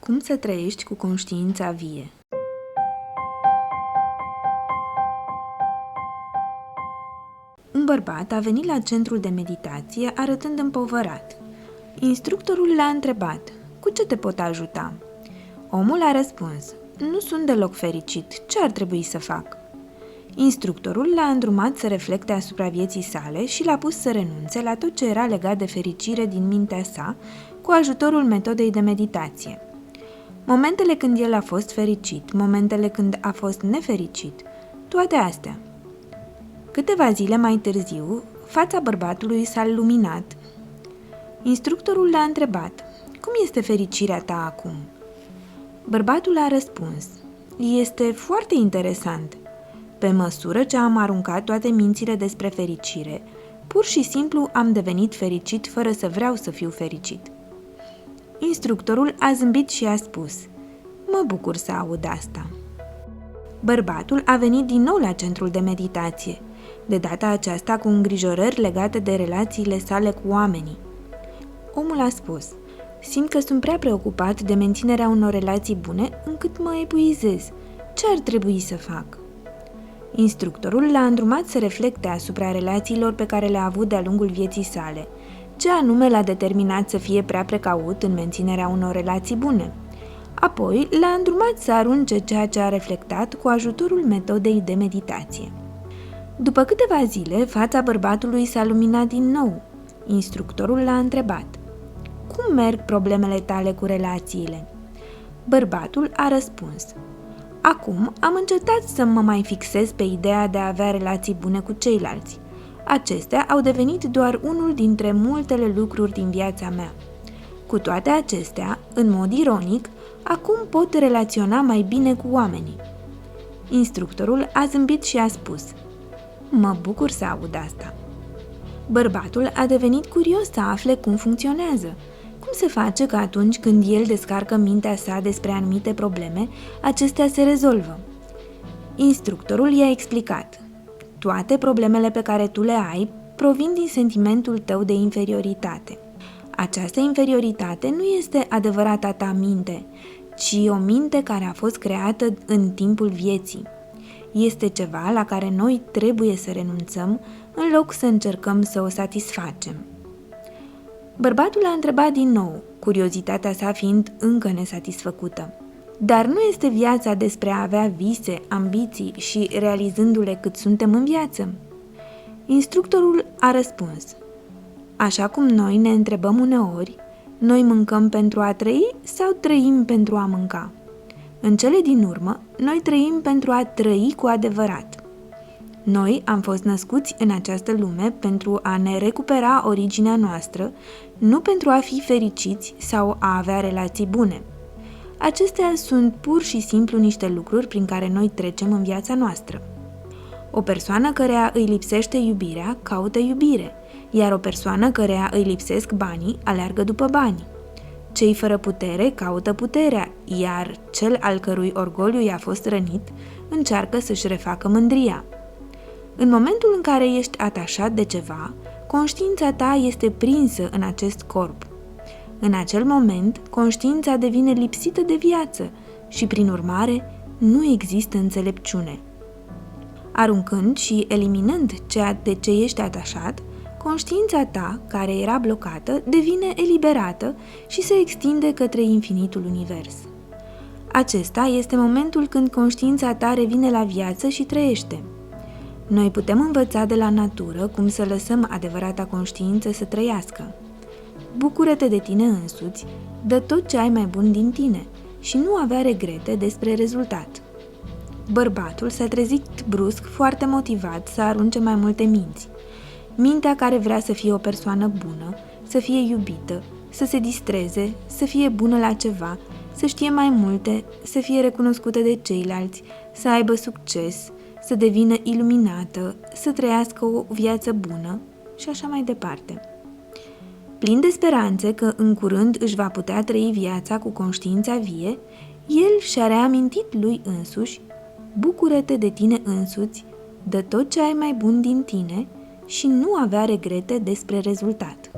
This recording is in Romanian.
Cum să trăiești cu conștiința vie? Un bărbat a venit la centrul de meditație arătând împovărat. Instructorul l-a întrebat: "Cu ce te pot ajuta?" Omul a răspuns: "Nu sunt deloc fericit. Ce ar trebui să fac?" Instructorul l-a îndrumat să reflecte asupra vieții sale și l-a pus să renunțe la tot ce era legat de fericire din mintea sa cu ajutorul metodei de meditație. Momentele când el a fost fericit, momentele când a fost nefericit, toate astea. Câteva zile mai târziu, fața bărbatului s-a luminat. Instructorul l-a întrebat: "Cum este fericirea ta acum?" Bărbatul a răspuns: "Este foarte interesant. Pe măsură ce am aruncat toate mințile despre fericire, pur și simplu am devenit fericit fără să vreau să fiu fericit." Instructorul a zâmbit și a spus: "Mă bucur să aud asta." Bărbatul a venit din nou la centrul de meditație, de data aceasta cu îngrijorări legate de relațiile sale cu oamenii. Omul a spus: "Simt că sunt prea preocupat de menținerea unor relații bune încât mă epuizez. Ce ar trebui să fac?" Instructorul l-a îndrumat să reflecte asupra relațiilor pe care le-a avut de-a lungul vieții sale, ce anume l-a determinat să fie prea precaut în menținerea unor relații bune. Apoi l-a îndrumat să arunce ceea ce a reflectat cu ajutorul metodei de meditație. După câteva zile, fața bărbatului s-a luminat din nou. Instructorul l-a întrebat: "Cum merg problemele tale cu relațiile?" Bărbatul a răspuns: "Acum am încetat să mă mai fixez pe ideea de a avea relații bune cu ceilalți. Acestea au devenit doar unul dintre multele lucruri din viața mea. Cu toate acestea, în mod ironic, acum pot relaționa mai bine cu oamenii." Instructorul a zâmbit și a spus: "Mă bucur să aud asta." Bărbatul a devenit curios să afle cum funcționează. Cum se face că atunci când el descarcă mintea sa despre anumite probleme, acestea se rezolvă? Instructorul i-a explicat: "Toate problemele pe care tu le ai provin din sentimentul tău de inferioritate. Această inferioritate nu este adevărata ta minte, ci o minte care a fost creată în timpul vieții. Este ceva la care noi trebuie să renunțăm în loc să încercăm să o satisfacem." Bărbatul a întrebat din nou, curiozitatea sa fiind încă nesatisfăcută: "Dar nu este viața despre a avea vise, ambiții și realizându-le cât suntem în viață?" Instructorul a răspuns: "Așa cum noi ne întrebăm uneori, noi mâncăm pentru a trăi sau trăim pentru a mânca? În cele din urmă, noi trăim pentru a trăi cu adevărat. Noi am fost născuți în această lume pentru a ne recupera originea noastră, nu pentru a fi fericiți sau a avea relații bune. Acestea sunt pur și simplu niște lucruri prin care noi trecem în viața noastră. O persoană căreia îi lipsește iubirea caută iubire, iar o persoană căreia îi lipsesc banii aleargă după bani. Cei fără putere caută puterea, iar cel al cărui orgoliu i-a fost rănit încearcă să-și refacă mândria. În momentul în care ești atașat de ceva, conștiința ta este prinsă în acest corp. În acel moment, conștiința devine lipsită de viață și, prin urmare, nu există înțelepciune. Aruncând și eliminând ceea de ce ești atașat, conștiința ta, care era blocată, devine eliberată și se extinde către infinitul univers. Acesta este momentul când conștiința ta revine la viață și trăiește. Noi putem învăța de la natură cum să lăsăm adevărata conștiință să trăiască. Bucură-te de tine însuți, dă tot ce ai mai bun din tine și nu avea regrete despre rezultat." Bărbatul s-a trezit brusc, foarte motivat să arunce mai multe minți. Mintea care vrea să fie o persoană bună, să fie iubită, să se distreze, să fie bună la ceva, să știe mai multe, să fie recunoscută de ceilalți, să aibă succes, să devină iluminată, să trăiască o viață bună și așa mai departe. Plin de speranțe că în curând își va putea trăi viața cu conștiința vie, el și-a reamintit lui însuși: "Bucură-te de tine însuți, dă tot ce ai mai bun din tine și nu avea regrete despre rezultat."